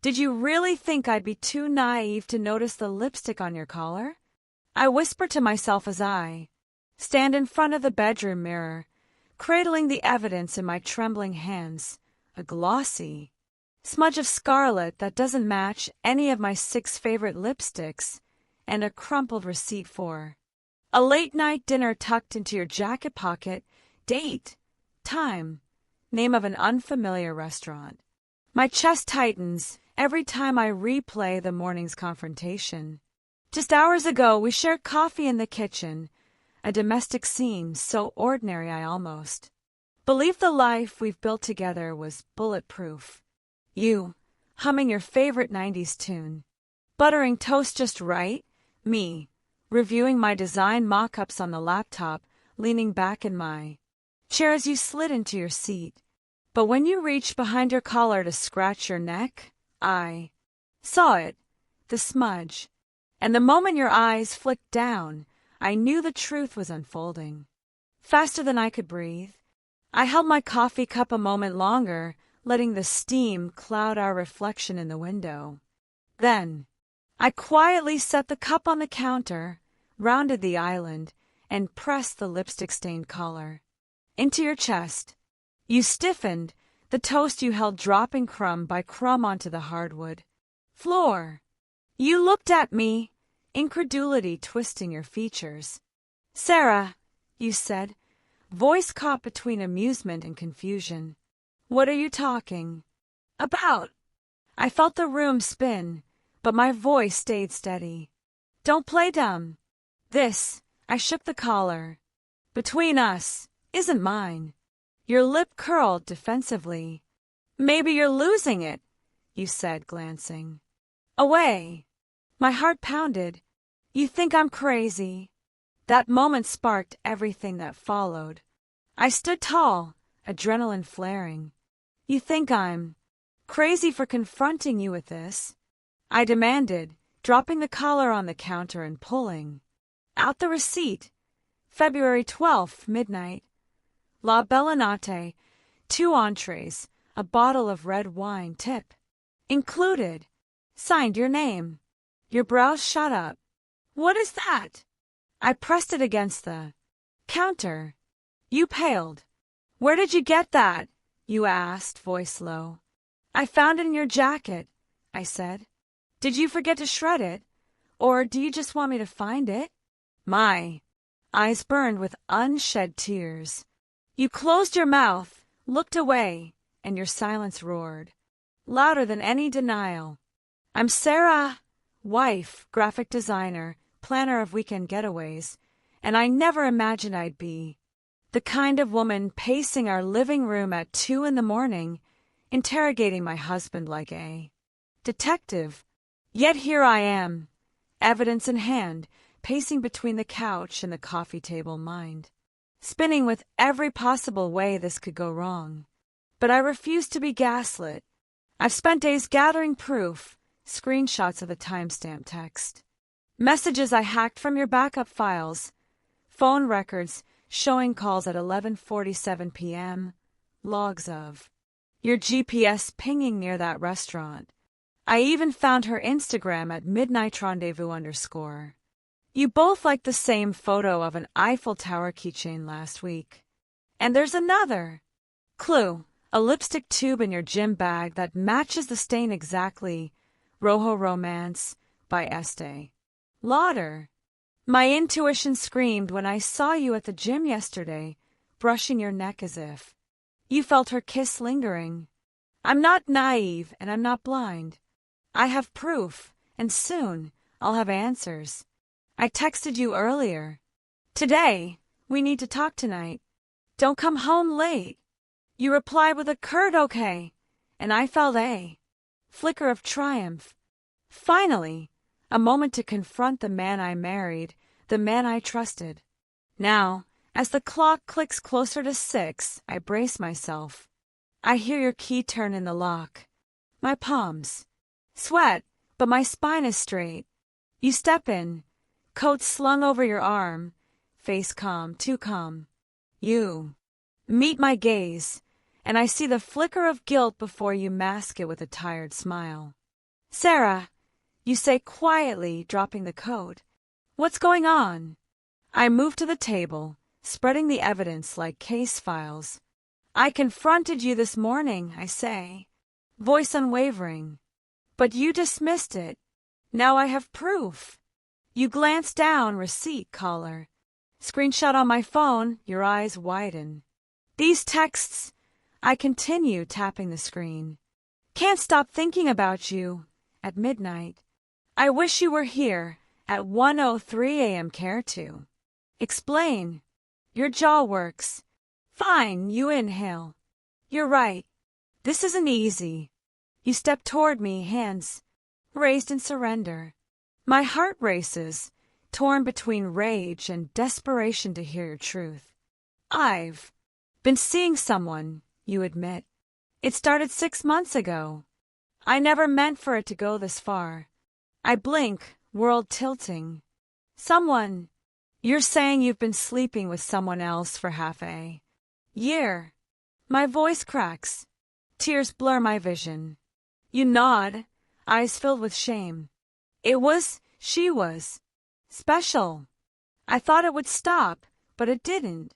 Did you really think I'd be too naive to notice the lipstick on your collar? I whispered to myself as I stand in front of the bedroom mirror, cradling the evidence in my trembling hands, a glossy smudge of scarlet that doesn't match any of my 6 favorite lipsticks, and a crumpled receipt for a late-night dinner tucked into your jacket pocket, date, time, name of an unfamiliar restaurant. My chest tightens every time I replay the morning's confrontation. Just hours ago, we shared coffee in the kitchen, a domestic scene so ordinary I almost believed the life we've built together was bulletproof. You, humming your favorite 90s tune, buttering toast just right, me, reviewing my design mock-ups on the laptop, leaning back in my chair as you slid into your seat. But when you reached behind your collar to scratch your neck, I saw it, the smudge, and the moment your eyes flicked down, I knew the truth was unfolding. Faster than I could breathe, I held my coffee cup a moment longer, letting the steam cloud our reflection in the window. Then, I quietly set the cup on the counter, rounded the island, and pressed the lipstick-stained collar into your chest. You stiffened, the toast you held dropping crumb by crumb onto the hardwood floor. You looked at me, incredulity twisting your features. "Sarah," you said, voice caught between amusement and confusion. "What are you talking about?" I felt the room spin, but my voice stayed steady. "Don't play dumb. This," I shook the collar, "between us, isn't mine." Your lip curled defensively. "Maybe you're losing it," you said, glancing away. My heart pounded. "You think I'm crazy?" That moment sparked everything that followed. I stood tall, adrenaline flaring. "You think I'm crazy for confronting you with this?" I demanded, dropping the collar on the counter and pulling out the receipt. February 12th, midnight. La Bella Notte, 2 entrees, a bottle of red wine, tip included. Signed your name. Your brows shot up. "What is that?" I pressed it against the counter. You paled. "Where did you get that?" you asked, voice low. "I found it in your jacket," I said. "Did you forget to shred it? Or do you just want me to find it?" My eyes burned with unshed tears. You closed your mouth, looked away, and your silence roared, louder than any denial. "I'm Sarah, wife, graphic designer, planner of weekend getaways, and I never imagined I'd be the kind of woman pacing our living room at 2 a.m, interrogating my husband like a detective. Yet here I am, evidence in hand, pacing between the couch and the coffee table, mind spinning with every possible way this could go wrong. But I refuse to be gaslit. I've spent days gathering proof, screenshots of the timestamp text, messages I hacked from your backup files, phone records showing calls at 11:47 p.m., logs of your GPS pinging near that restaurant. I even found her Instagram at midnightrendezvous_. You both liked the same photo of an Eiffel Tower keychain last week. And there's another clue, a lipstick tube in your gym bag that matches the stain exactly. Rojo Romance by Estee Lauder. My intuition screamed when I saw you at the gym yesterday, brushing your neck as if you felt her kiss lingering. I'm not naive and I'm not blind. I have proof, and soon I'll have answers. I texted you earlier. "Today, we need to talk tonight. Don't come home late." You replied with a curt okay, and I felt a flicker of triumph. Finally, a moment to confront the man I married, the man I trusted. Now, as the clock clicks closer to 6, I brace myself. I hear your key turn in the lock. My palms sweat, but my spine is straight. You step in, coat slung over your arm, face calm, too calm. You meet my gaze, and I see the flicker of guilt before you mask it with a tired smile. Sarah, you say quietly, dropping the coat. What's going on? I move to the table, spreading the evidence like case files. I confronted you this morning, I say, voice unwavering. But you dismissed it. Now I have proof. You glance down, receipt, caller. Screenshot on my phone, your eyes widen. These texts, I continue tapping the screen. Can't stop thinking about you. At midnight. I wish you were here. At 1:03 a.m. Care to. Explain. Your jaw works. Fine, you inhale. You're right. This isn't easy. You step toward me, hands raised in surrender. My heart races, torn between rage and desperation to hear your truth. I've been seeing someone, you admit. It started 6 months ago. I never meant for it to go this far. I blink, world tilting. Someone. You're saying you've been sleeping with someone else for half a year. My voice cracks. Tears blur my vision. You nod, eyes filled with shame. She was special. I thought it would stop, but it didn't.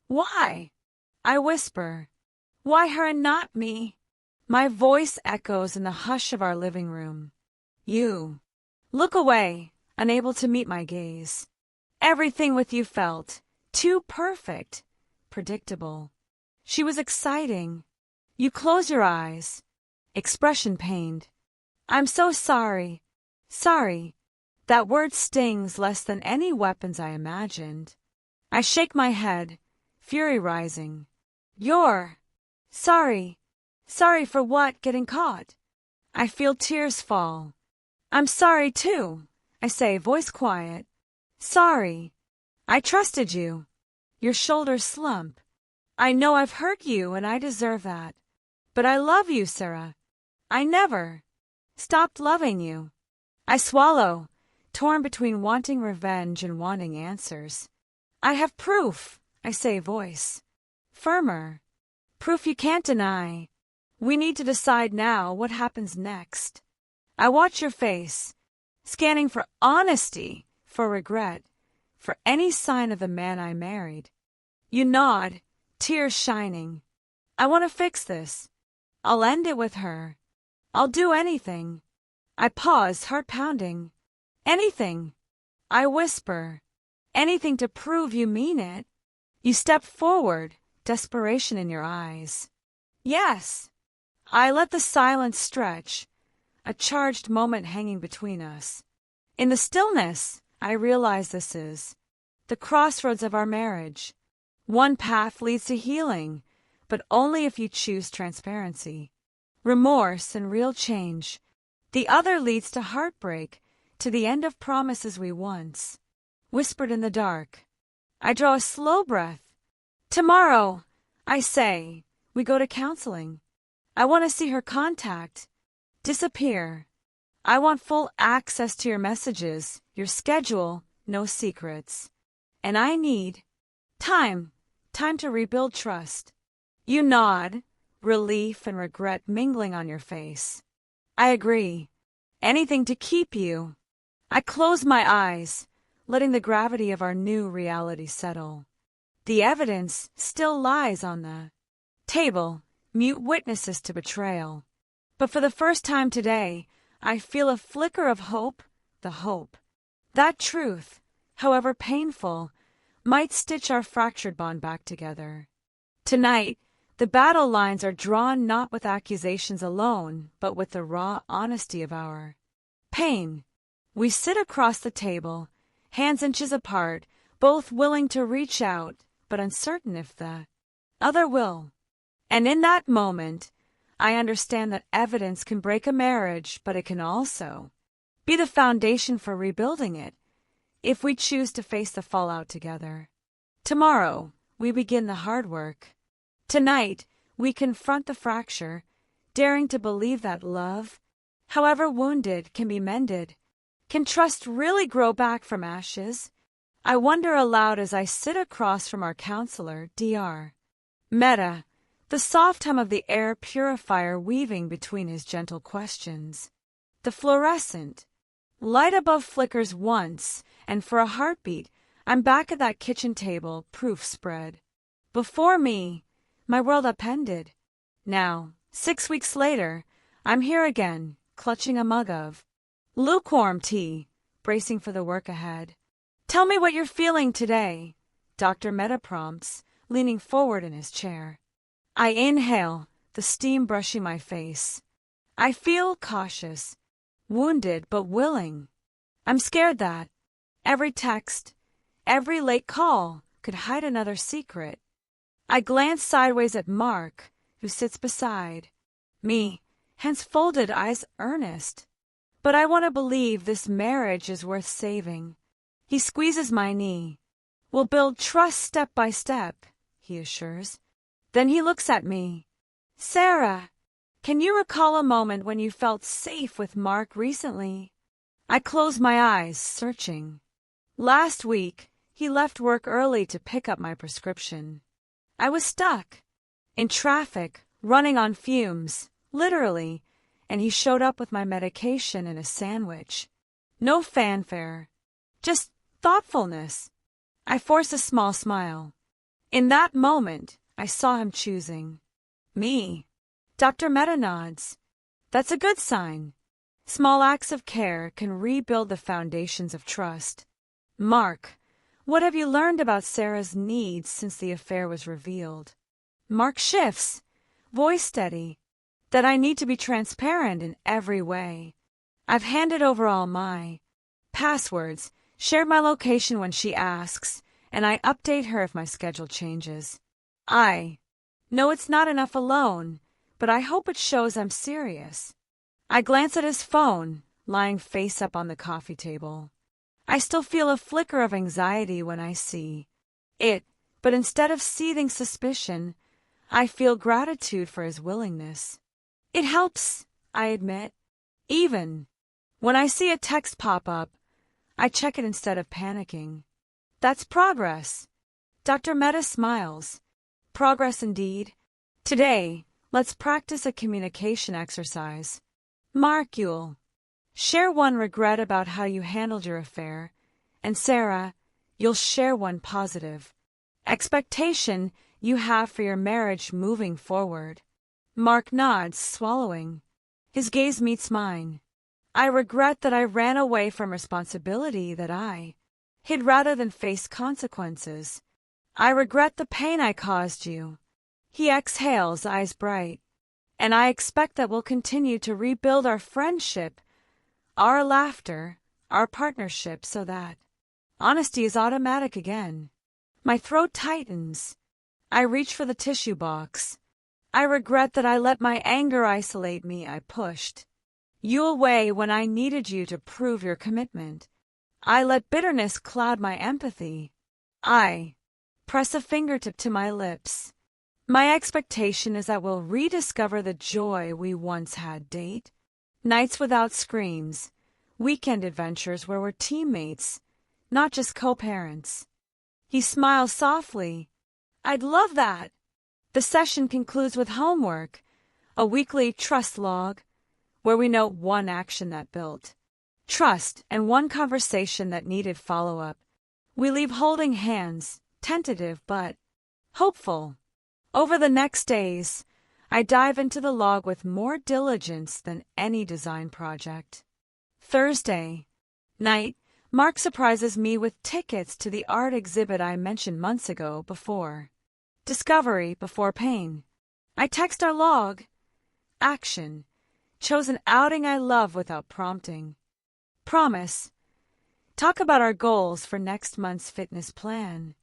Why? I whisper. Why her and not me? My voice echoes in the hush of our living room. You look away, unable to meet my gaze. Everything with you felt too perfect, predictable. She was exciting. You close your eyes, expression pained. I'm so sorry. Sorry. That word stings less than any weapons I imagined. I shake my head, fury rising. You're sorry. Sorry for what? Getting caught? I feel tears fall. I'm sorry too, I say, voice quiet. Sorry. I trusted you. Your shoulders slump. I know I've hurt you and I deserve that. But I love you, Sarah. I never stopped loving you. I swallow, torn between wanting revenge and wanting answers. I have proof, I say, voice firmer. Proof you can't deny. We need to decide now what happens next. I watch your face, scanning for honesty, for regret, for any sign of the man I married. You nod, tears shining. I want to fix this. I'll end it with her. I'll do anything. I pause, heart pounding. Anything. I whisper. Anything to prove you mean it. You step forward, desperation in your eyes. Yes. I let the silence stretch, a charged moment hanging between us. In the stillness, I realize this is the crossroads of our marriage. One path leads to healing, but only if you choose transparency, remorse, and real change. The other leads to heartbreak, to the end of promises we once whispered in the dark. I draw a slow breath. Tomorrow, I say, we go to counseling. I want to see her contact disappear. I want full access to your messages, your schedule, no secrets. And I need time to rebuild trust. You nod, relief and regret mingling on your face. I agree. Anything to keep you. I close my eyes, letting the gravity of our new reality settle. The evidence still lies on the table, mute witnesses to betrayal. But for the first time today, I feel a flicker of hope, the hope. That truth, however painful, might stitch our fractured bond back together. Tonight, the battle lines are drawn not with accusations alone, but with the raw honesty of our pain. We sit across the table, hands inches apart, both willing to reach out, but uncertain if the other will. And in that moment, I understand that evidence can break a marriage, but it can also be the foundation for rebuilding it, if we choose to face the fallout together. Tomorrow, we begin the hard work. Tonight, we confront the fracture, daring to believe that love, however wounded, can be mended. Can trust really grow back from ashes? I wonder aloud as I sit across from our counselor, Dr. Mehta, the soft hum of the air purifier weaving between his gentle questions. The fluorescent light above flickers once, and for a heartbeat, I'm back at that kitchen table, proof spread. Before me, my world upended. Now, 6 weeks later, I'm here again, clutching a mug of lukewarm tea, bracing for the work ahead. Tell me what you're feeling today, Dr. Mehta prompts, leaning forward in his chair. I inhale, the steam brushing my face. I feel cautious, wounded but willing. I'm scared that every text, every late call could hide another secret. I glance sideways at Mark, who sits beside me, hands folded, eyes earnest. But I want to believe this marriage is worth saving. He squeezes my knee. We'll build trust step by step, he assures. Then he looks at me. Sarah, can you recall a moment when you felt safe with Mark recently? I close my eyes, searching. Last week, he left work early to pick up my prescription. I was stuck in traffic, running on fumes, literally, and he showed up with my medication and a sandwich. No fanfare, just thoughtfulness. I forced a small smile. In that moment, I saw him choosing me. Dr. Mehta nods. That's a good sign. Small acts of care can rebuild the foundations of trust. Mark, what have you learned about Sarah's needs since the affair was revealed? Mark shifts, voice steady, that I need to be transparent in every way. I've handed over all my passwords, shared my location when she asks, and I update her if my schedule changes. I know it's not enough alone, but I hope it shows I'm serious. I glance at his phone, lying face up on the coffee table. I still feel a flicker of anxiety when I see it, but instead of seething suspicion, I feel gratitude for his willingness. It helps, I admit. Even when I see a text pop up, I check it instead of panicking. That's progress. Dr. Mehta smiles. Progress indeed. Today, let's practice a communication exercise. Mark, you'll share one regret about how you handled your affair, and Sarah, you'll share one positive expectation you have for your marriage moving forward. Mark nods, swallowing. His gaze meets mine. I regret that I ran away from responsibility, that I hid rather than face consequences. I regret the pain I caused you. He exhales, eyes bright. And I expect that we'll continue to rebuild our friendship, our laughter, our partnership, so that honesty is automatic again. My throat tightens. I reach for the tissue box. I regret that I let my anger isolate me. I pushed you away when I needed you to prove your commitment. I let bitterness cloud my empathy. I press a fingertip to my lips. My expectation is that we'll rediscover the joy we once had. Date nights without screams, weekend adventures where we're teammates, not just co-parents. He smiles softly. I'd love that. The session concludes with homework, a weekly trust log, where we note one action that built trust and one conversation that needed follow-up. We leave holding hands, tentative but hopeful. Over the next days, I dive into the log with more diligence than any design project. Thursday night, Mark surprises me with tickets to the art exhibit I mentioned months ago. Before discovery, before pain. I text our log. Action. Chose an outing I love without prompting. Promise. Talk about our goals for next month's fitness plan.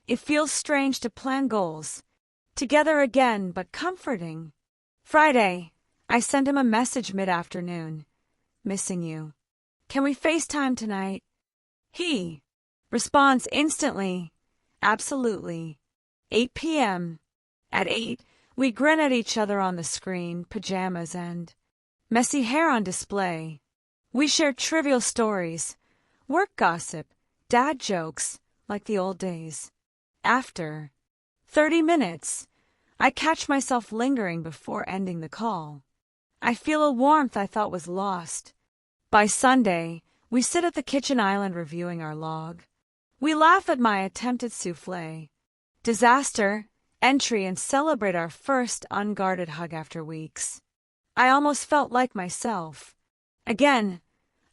It feels strange to plan goals together again, but comforting. Friday, I send him a message mid-afternoon. Missing you. Can we FaceTime tonight? He responds instantly. Absolutely. 8 p.m. At 8, we grin at each other on the screen, pajamas and messy hair on display. We share trivial stories, work gossip, dad jokes, like the old days. After 30 minutes, I catch myself lingering before ending the call. I feel a warmth I thought was lost, By Sunday, we sit at the kitchen island reviewing our log. We laugh at my attempted souffle, disaster, entry, and celebrate our first unguarded hug after weeks. I almost felt like myself. Again,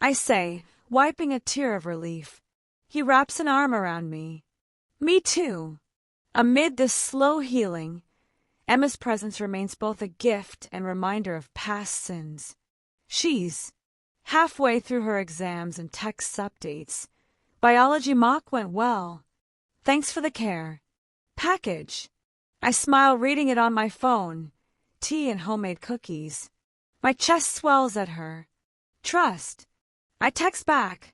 I say, wiping a tear of relief. He wraps an arm around me. Me too. Amid this slow healing, Emma's presence remains both a gift and reminder of past sins. She's halfway through her exams and text updates. Biology mock went well. Thanks for the care. Package. I smile reading it on my phone. Tea and homemade cookies. My chest swells at her. Trust. I text back.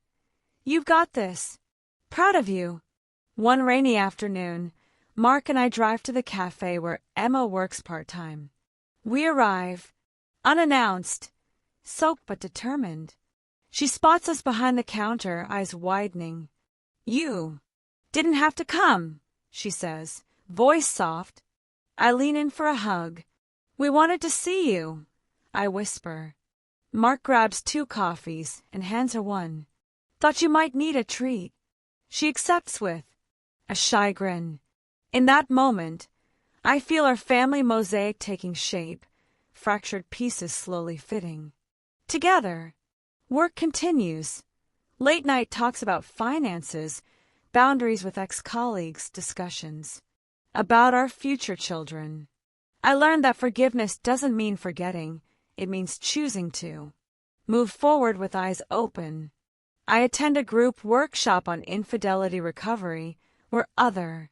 You've got this. Proud of you. One rainy afternoon, Mark and I drive to the cafe where Emma works part-time. We arrive, unannounced, soaked but determined. She spots us behind the counter, eyes widening. You didn't have to come, she says, voice soft. I lean in for a hug. We wanted to see you, I whisper. Mark grabs 2 coffees and hands her one. Thought you might need a treat. She accepts with a shy grin. In that moment, I feel our family mosaic taking shape, fractured pieces slowly fitting. Together, work continues. Late night talks about finances, boundaries with ex-colleagues, discussions about our future children. I learned that forgiveness doesn't mean forgetting, it means choosing to move forward with eyes open. I attend a group workshop on infidelity recovery where other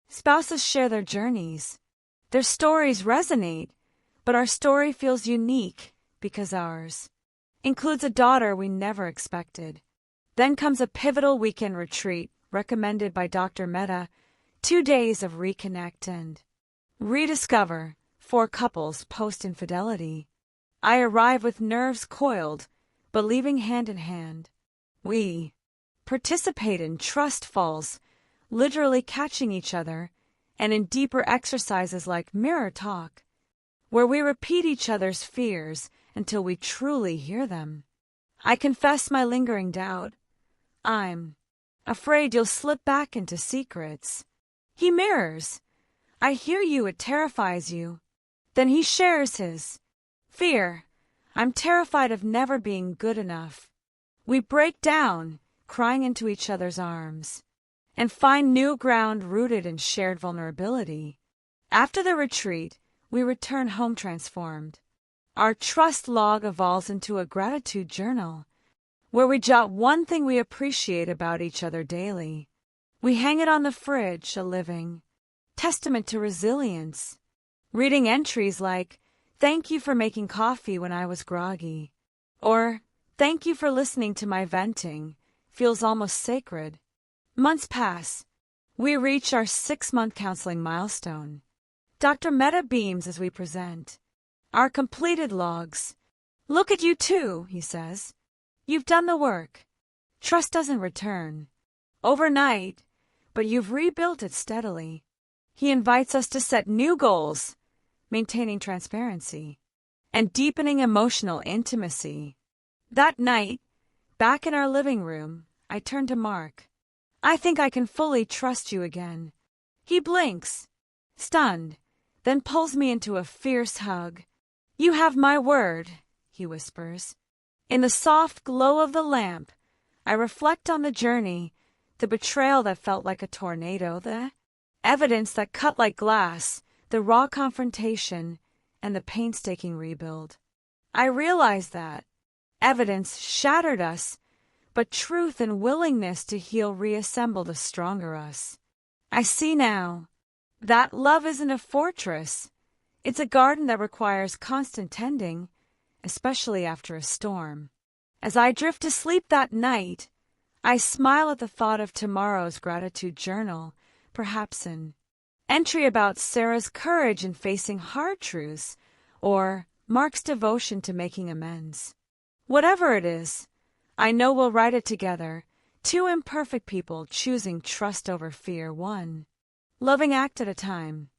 spouses share their journeys. Their stories resonate, but our story feels unique because ours includes a daughter we never expected. Then comes a pivotal weekend retreat recommended by Dr. Mehta, 2 days of reconnect and rediscover for couples post-infidelity. I arrive with nerves coiled, but leaving hand in hand. We participate in trust falls, literally catching each other, and in deeper exercises like mirror talk, where we repeat each other's fears until we truly hear them. I confess my lingering doubt. I'm afraid you'll slip back into secrets. He mirrors. I hear you, it terrifies you. Then he shares his fear. I'm terrified of never being good enough. We break down, crying into each other's arms, and find new ground rooted in shared vulnerability. After the retreat, we return home transformed. Our trust log evolves into a gratitude journal, where we jot one thing we appreciate about each other daily. We hang it on the fridge, a living testament to resilience, reading entries like, "Thank you for making coffee when I was groggy," or "Thank you for listening to my venting," feels almost sacred. Months pass. We reach our 6-month counseling milestone. Dr. Mehta beams as we present our completed logs. "Look at you too," he says. "You've done the work. Trust doesn't return overnight, but you've rebuilt it steadily." He invites us to set new goals, maintaining transparency and deepening emotional intimacy. That night, back in our living room, I turn to Mark. "I think I can fully trust you again." He blinks, stunned, then pulls me into a fierce hug. "You have my word," he whispers. In the soft glow of the lamp, I reflect on the journey, the betrayal that felt like a tornado, the evidence that cut like glass, the raw confrontation, and the painstaking rebuild. I realize that evidence shattered us, but truth and willingness to heal reassembled a stronger us. I see now that love isn't a fortress. It's a garden that requires constant tending, especially after a storm. As I drift to sleep that night, I smile at the thought of tomorrow's gratitude journal, perhaps an entry about Sarah's courage in facing hard truths, or Mark's devotion to making amends. Whatever it is, I know we'll write it together, 2 imperfect people choosing trust over fear, one loving act at a time.